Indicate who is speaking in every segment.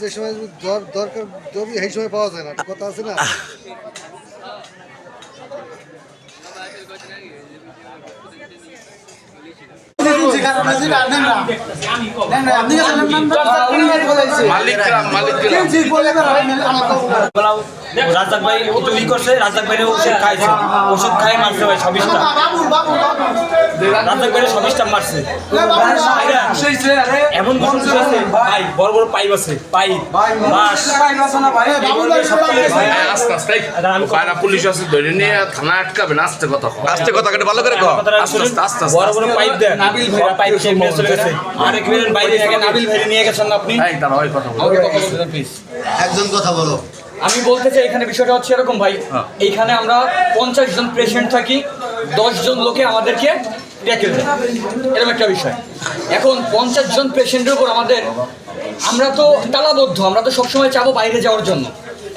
Speaker 1: যে সময় দরকার জরুরি সেই সময় পাওয়া যায় না, কথা আছে না।
Speaker 2: রাজ্জাক ভাই ই করছে, রাজ্জাক ভাইয়ের ওষুধ খাইছে, ওষুধ খাই মারছে ভাই 26টা। রাজ্জাক ভাইয়ের 26টা মারছে। এমন কিছু আছে ভাই, বড় বড় পাইপ আছে, পাইপ বাস
Speaker 3: পুলিশ আছে ধরে নিয়ে থানা আটকাবে না। আস্তে কথা ভালো করে
Speaker 2: বড় বড় পাইপ দেয়, নাবিল ভাইরা পাইপ সে মেরে চলে গেছে। আরেক মিনিট বাইরে থেকে নাবিল ভাই নিয়ে গেছেন আপনি।
Speaker 1: একজন কথা বলো।
Speaker 2: আমি বলতে চাই এখানে বিষয়টা হচ্ছে এরকম ভাই, এইখানে আমরা 50 জন পেশেন্ট থাকি, 10 জন লোকে আমাদেরকে ট্যাকেল দেয়, এরকম একটা বিষয়। এখন 50 জন পেশেন্টের উপর আমরা তো তালাবদ্ধ, আমরা তো সবসময় চাবো বাইরে যাওয়ার জন্য।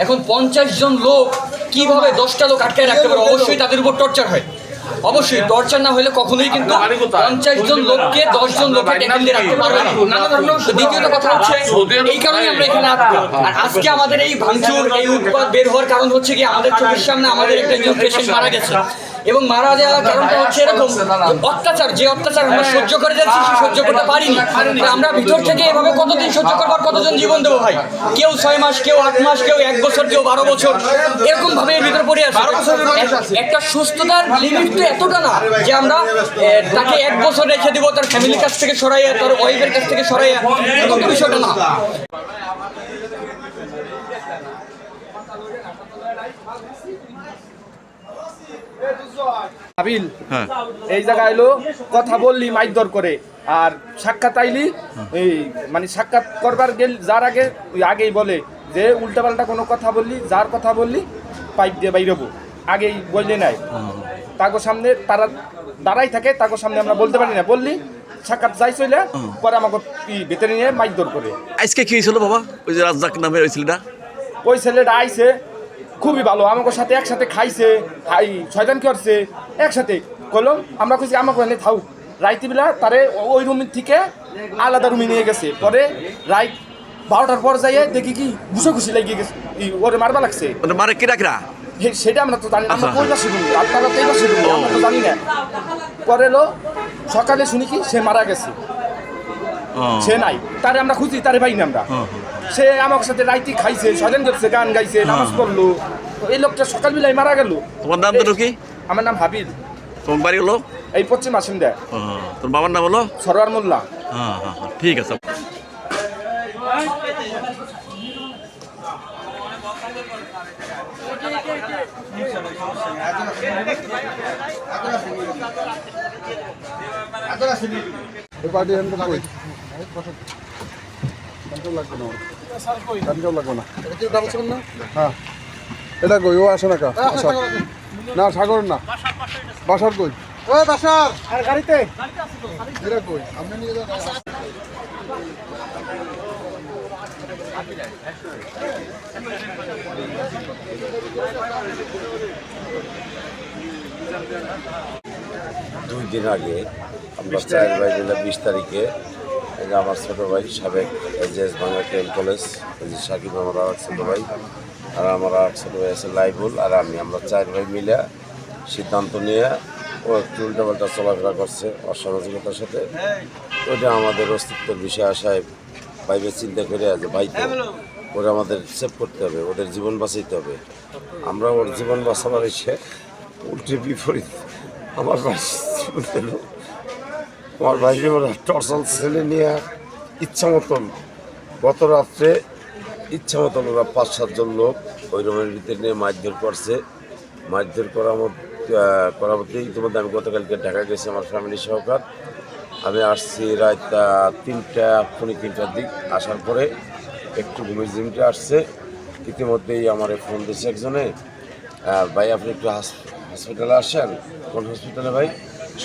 Speaker 2: এখন 50 জন লোক কিভাবে 10টা লোক আটকায় রাখতে পারে? অবশ্যই তাদের উপর টর্চার হয়, অবশ্যই টর্চার না হলে কখনোই কিন্তু 50 জন লোককে 10 জন লোককে ট্যাকেল দিয়ে রাখতে পারবে না। দ্বিতীয়ত কথা হচ্ছে এই কারণে আমরা এখানে আটকা। আর আজকে আমাদের এই ভাঙচুর, এই উৎপাত বের হওয়ার কারণ হচ্ছে কি, আমাদের চোখের সামনে আমাদের একটা পেশেন্ট মারা গেছে, এবং মারা যাওয়ার কারণটা হচ্ছে এরকম অত্যাচার, যে অত্যাচার আমরা সহ্য করে যাচ্ছি সে সহ্য করতে পারিনি। আমরা ভিতর থেকে এভাবে কতদিন সহ্য করবার, কতজন জীবন দেবো ভাই? কেউ 6 মাস, কেউ 8 মাস, কেউ 1 বছর, কেউ 12 বছর, এরকম ভাবে এর ভিতরে পড়ে আছে। একটা সুস্থতার লিমিট তো এতটা না যে আমরা তাকে 1 বছর রেখে দিব, তার ফ্যামিলির কাছ থেকে সরাইয়া, তার ওয়াইফের কাছ থেকে সরাইয়া, এরকম তো বিষয়টা না।
Speaker 4: আবিল এই জায়গায় এলো, কথা বললি মাইদর করে, আর সাক্ষাৎ আইলি এই মানে সাক্ষাৎ করবার গেল যার আগেই বলে যে উল্টাপাল্টা কোনো কথা বললি, যার কথা বললি পাইপ দিয়ে বাইরবো, আগেই বললে নাই। তাগো সামনে তারা দাঁড়াই থাকে, তাগো সামনে আমরা বলতে পারি না, বললি সাক্ষাৎ যাই চলে পরে আমাকে ভেতরে নিয়ে মাইদর করে।
Speaker 5: আজকে কি হয়েছিল বাবা? ওই যে রাজ্জাক নামের ওই ছেলেটা,
Speaker 4: ওই ছেলেটা আইছে খুবই ভালো, আমাকে সাথে একসাথে খাইছে, শয়তান করছে একসাথে কলম। আমরা খুঁজছি আমাকে এনে থাউ, রাইতিবেলা তারে ওই রুম থেকে আলাদা রুমে নিয়ে গেছে। পরে রাইট 12টার পর যাইয়ে দেখি কি ঘুষি লাগিয়ে গেছে, ওরে মারবা লাগছে।
Speaker 5: মারে কিরা কিরা
Speaker 4: সেটা আমরা তো জানি না, আমরা কই পাশে রুমি, আপনারা তো এই পাশে রুমি, আমরা তো জানি না। পরে এলো সকালে শুনি কি সে মারা গেছে, সে নাই, তারে আমরা খুঁজি, তারে পাই না আমরা। সে আমার সাথে রাইতি খাইছে, স্বজন করছে, গান গাইছে, নামাজ পড়লো। এই লোকটা সকালবেলায় মারা গেল।
Speaker 5: তোমার নাম তো কি?
Speaker 4: আমার নাম হাবিল।
Speaker 5: তোমার বাড়ি হলো
Speaker 4: এই পশ্চিম বাসিন্দা।
Speaker 5: তোর বাবার নাম হলো
Speaker 4: সরোয়ার মোল্লা।
Speaker 5: ঠিক আছে।
Speaker 1: হ্যাঁ, এটা কই? ও আসে না কা? না সাগর না, বাসার কই? ও বাসার আর গাড়িতে এটা কই? আপনি নিয়ে যান।
Speaker 6: দুই দিন আগে আমরা 4 ভাই মিলে 20 তারিখে আমার ছোটো ভাই সাবেক এজএস বাংলা কেএম কলেজ সাকিব, আমার আর ছোটো ভাই, আর আমার আর ছোটো ভাই আছে লাইবুল, আর আমরা 4 ভাই মিলে সিদ্ধান্ত নিয়ে ও একটু উল্টাপাল্টা চলাফেরা করছে অসামাজিকতার সাথে। ওইটা আমাদের অস্তিত্বের বিষয়ে আসায় ভাইবে চিন্তা করে আছে, ভাই তো ওরা আমাদের সেভ করতে হবে, ওদের জীবন বাঁচাইতে হবে। আমরা ওর জীবন বাঁচাবার এসে উল্টে বিপরীত আমার জীবন দিল। আমার ভাইকে ওরা টর্চাল ছেলে নিয়ে ইচ্ছা মতন গত রাত্রে ইচ্ছা মতন ওরা 5-7 জন লোক ওই রুমের ভিতরে নিয়ে মারধর করছে। মারধর করার মধ্যে ইতিমধ্যে আমি গতকালকে ঢাকা গেছি আমার ফ্যামিলি সহকার। আমি আসছি রাত 3টার দিক। আসার পরে একটু ঘুমের জিমটে আসছে, ইতিমধ্যেই আমার ফোন দিয়েছে একজনে, ভাই আপনি একটু হসপিটালে আসেন। কোন হসপিটালে ভাই?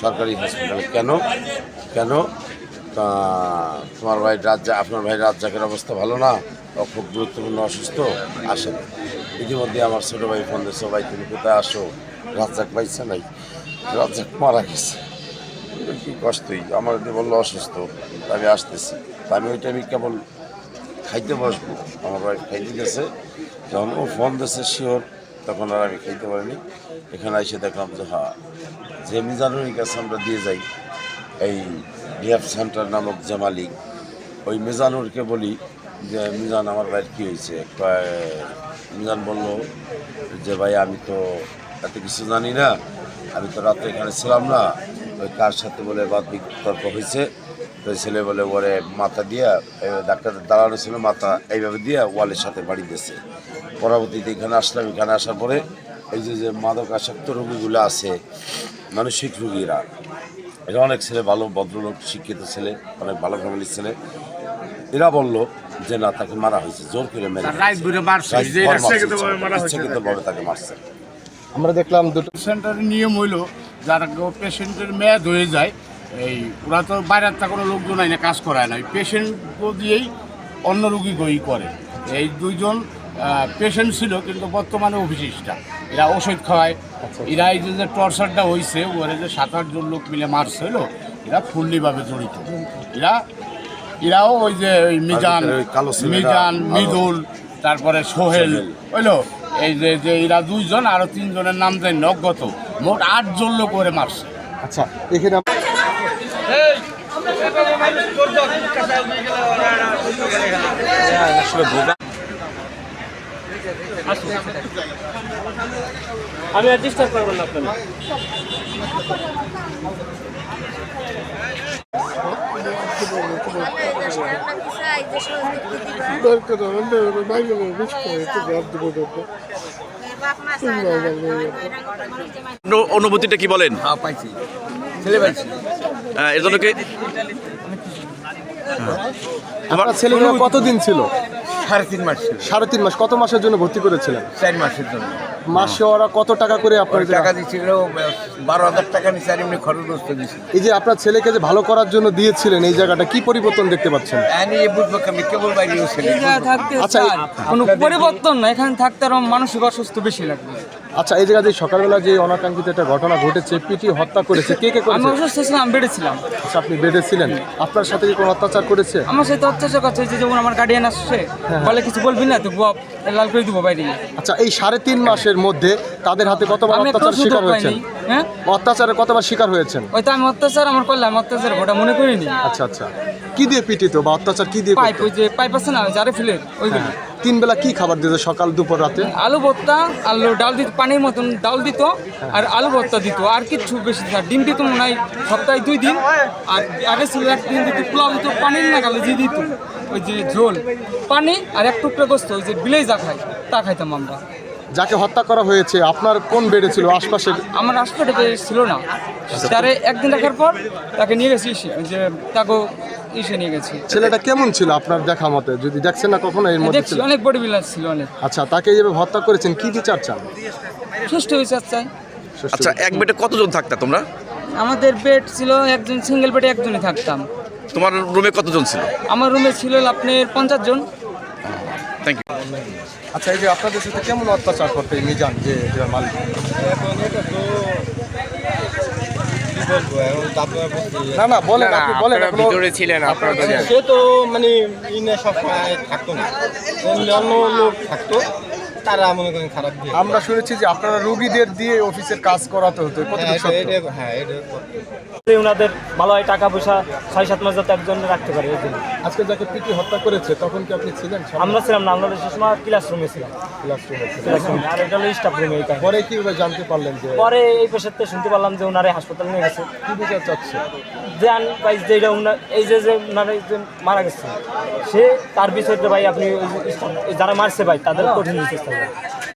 Speaker 6: সরকারি হসপিটালে। কেন? তোমার ভাই আপনার ভাই রাজ্জাকের অবস্থা ভালো না, ও খুব গুরুত্বপূর্ণ অসুস্থ, আসেন। ইতিমধ্যে আমার ছোটো ভাই ফোন দিয়েছে, ভাই তুমি কোথায় আসো, রাজ্জাক পাইছে নাই, রাজ্জাক মারা গেছে। কি কষ্টই, আমার বললো অসুস্থ, আমি আসতেছি। আমি ওই টাইমে কেবল খাইতে বসবো, আমার ভাই খাইতে গেছে। যখন ও ফোন দিয়েছে শিওর, তখন আর আমি খাইতে পারিনি। এখানে এসে দেখলাম যে যে মিজানুরের কাছে আমরা দিয়ে যাই, এই রিহাব সেন্টার নামক যে মালিক, ওই মিজানুরকে বলি যে মিজান আমার ভাইয়ের কী হয়েছে। মিজান বলল যে ভাই আমি তো এত কিছু জানি না, আমি তো রাত্রে এখানে ছিলাম না, ওই কার সাথে বলে বাদ বিতর্ক হয়েছে, তো ছেলে বলে ওরে মাথা দিয়া, ডাক্তার দাঁড়ানো ছিল, মাথা এইভাবে দিয়া ওয়ালের সাথে বাড়ি দিয়েছে। পরবর্তীতে এখানে আসলাম। এখানে আসার পরে এই যে মাদকাসক্ত রোগীগুলো আছে, মানসিক রোগীরা, এরা অনেক ছেলে ভালো ভদ্রলোক, শিক্ষিত ছেলে, অনেক ভালো ফ্যামিলির ছেলে, এরা বলল যে না, তাকে মারা হয়েছে, জোর করে মেরে ইচ্ছাকৃতভাবে তাকে মারছে।
Speaker 7: আমরা দেখলাম দুটো সেন্টারের নিয়ম হইল, যারা পেশেন্টের মেয়াদ হয়ে যায়, এই ওরা তো বাইরের তা কোনো লোকজন না কাজ করায় না, পেশেন্টকে দিয়েই অন্য রুগী করে। এই দুইজন পেশেন্ট ছিল, কিন্তু বর্তমানে অফিসিস্টা, এরা ওষুধ খাওয়ায়। এরা এই যে টর্চারটা হয়েছে, ওরা যে 7-8 জন লোক মিলে মারছে হইলো, এরা ফুল্লিভাবে জড়িত। এরাও ওই যে ওই মিজান, মৃদুল, তারপরে সোহেল হইলো, এই যে এরা 2 জন, আরো 3 জনের নাম জানি অজ্ঞত, মোট 8 জন লোক করে মারছে।
Speaker 1: আচ্ছা, এখানে
Speaker 8: আমি আর ডিস্টার্ব করবো না আপনার।
Speaker 5: অনুভূতিটা কি বলেন?
Speaker 2: পাইছি, ছেলে পাইছি।
Speaker 5: এর জন্য কি
Speaker 1: আপনার ছেলেমেয়ে কতদিন ছিল?
Speaker 2: 3.5 মাস ছিল।
Speaker 1: 3.5 মাস। কত মাসের জন্য ভর্তি করেছিলেন?
Speaker 2: 4 মাসের জন্য।
Speaker 1: মাসে ওরা কত টাকা করে আপনার
Speaker 2: টাকা দিচ্ছিল? 12,000 টাকা নিচে, আর এমনি খরচ দিয়েছিল।
Speaker 1: এই যে আপনার ছেলেকে যে ভালো করার জন্য দিয়েছিলেন, এই জায়গাটা কি পরিবর্তন দেখতে পাচ্ছেন?
Speaker 2: কেবল বাইরে
Speaker 1: আচ্ছা,
Speaker 9: কোনো পরিবর্তন না, এখানে থাকতে আরো মানসিক অসুস্থ বেশি লাগবে।
Speaker 1: আচ্ছা, এই জায়গায় যে সকালবেলা যে অনাকাঙ্ক্ষিত একটা ঘটনা ঘটেছে, পিটিয়ে হত্যা করেছে, কে
Speaker 9: আমি
Speaker 1: করেছে?
Speaker 9: অসুস্থ ছিলাম, বেডে ছিলাম।
Speaker 1: আচ্ছা, আপনি বেডে ছিলেন, আপনার সাথে কি কোনো অত্যাচার করেছে?
Speaker 9: আমার সাথে অত্যাচার করছে, যে যেমন আমার গার্ডিয়ান আসছে, বলে কিছু বলবি না তো লাল করে দিব বাইরে।
Speaker 1: আচ্ছা, এই 3.5 মাসের মধ্যে তাদের হাতে কতবার
Speaker 9: আমি
Speaker 1: অত্যাচার শিকার হয়েছেন?
Speaker 9: হ্যাঁ,
Speaker 1: অত্যাচারের কতবার শিকার হয়েছেন?
Speaker 9: ওই তো আমি অত্যাচার আমার করলাম, অত্যাচার ওটা মনে করিনি।
Speaker 1: আচ্ছা আচ্ছা, কি দিয়ে পিটিত বা অত্যাচার কি দিয়ে
Speaker 9: পাইপ,
Speaker 1: করতো?
Speaker 9: ওই যে পাইপ আছে না, জারে ফিলের, ওইগুলো।
Speaker 1: 3 বেলা কি খাবার দিত, সকাল দুপুর রাতে?
Speaker 9: আলু ভর্তা, আলু ডাল দিত, পানির মতন ডাল দিত, আর আলু ভর্তা দিত, আর কিচ্ছু বেশি দিত। ডিম দিত মনে হয় সপ্তাহে 2 দিন, আর আগে ছিল 1 দিন দিত পোলাও দিত, পানির না গেলে যে দিত, ওই যে ঝোল পানি আর 1 টুকরো গোস্ত, ওই যে বিলেই যা খাই তা খাইতাম আমরা।
Speaker 1: যাকে হত্যা করা হয়েছে আপনার কোন বেডে ছিল? আশপাশে?
Speaker 9: আমার হাসপাতালে ছিল না, তারে একদিন রাখার পর তাকে নিয়ে গেছি, ওই যে তাকে নিয়ে গেছি।
Speaker 1: ছেলেটা কেমন ছিল আপনার দেখা মতে, যদি দেখছেন না কখনো এর মধ্যে
Speaker 9: দেখছি
Speaker 1: ছিল?
Speaker 9: অনেক বডি বিল্ডার ছিল অনেক।
Speaker 1: আচ্ছা, তাকে যেভাবে হত্যা করেছেন, কি বিচার চান?
Speaker 9: সুষ্ঠু বিচার চাই।
Speaker 5: আচ্ছা, এক বেডে কতজন থাকতা তোমরা?
Speaker 9: আমাদের বেড ছিল একজন, সিঙ্গেল বেডে একজনই থাকতাম।
Speaker 5: তোমার রুমে কতজন ছিল?
Speaker 9: আমার রুমে ছিল আপনার 50 জন।
Speaker 5: Thank you.
Speaker 1: আচ্ছা, এই যে আপনাদের সাথে কেমন অত্যাচার করতে এই মিজান যে মালিক? না না, বলেন, আপনি বলেন।
Speaker 4: ভিতরে ছিলেন আপনারা?
Speaker 8: সে তো মানে ইনে সব সময় থাকতো না, অন্য লোক থাকতো, তারা মনে করেন খারাপ দিয়ে।
Speaker 1: আমরা শুনেছি যে আপনারা রোগীদের দিয়ে অফিসের কাজ করাতে হতো, কতটুকু সত্য?
Speaker 8: হ্যাঁ,
Speaker 10: ওনাদের
Speaker 8: ভালো হয়, টাকা পয়সা 6-7 মাস যাতে একজন রাখতে পারে এই জন্য।
Speaker 1: আজকে যাকে পিটি হত্যা করেছে তখন কি আপনি ছিলেন?
Speaker 8: আমরা ছিলাম না, আমরা সে সময় ক্লাসরুমে ছিলাম, ক্লাসরুমে, আর এটা হলো স্টাফ রুমে। এই কারণে
Speaker 1: পরে কিভাবে জানতে পারলেন যে
Speaker 8: পরে এই পেশাতে শুনতে পারলাম যে ওনারে হাসপাতালে নিয়ে গেছে।
Speaker 1: কি বিচার চাচ্ছে?
Speaker 8: যে ভাই যেটা উনার এই যে ওনারে যে মারা গেছে সে তার বিষয়টা ভাই আপনি ওই যে যারা মারছে ভাই তাদের কঠিন বিচার চাইবেন।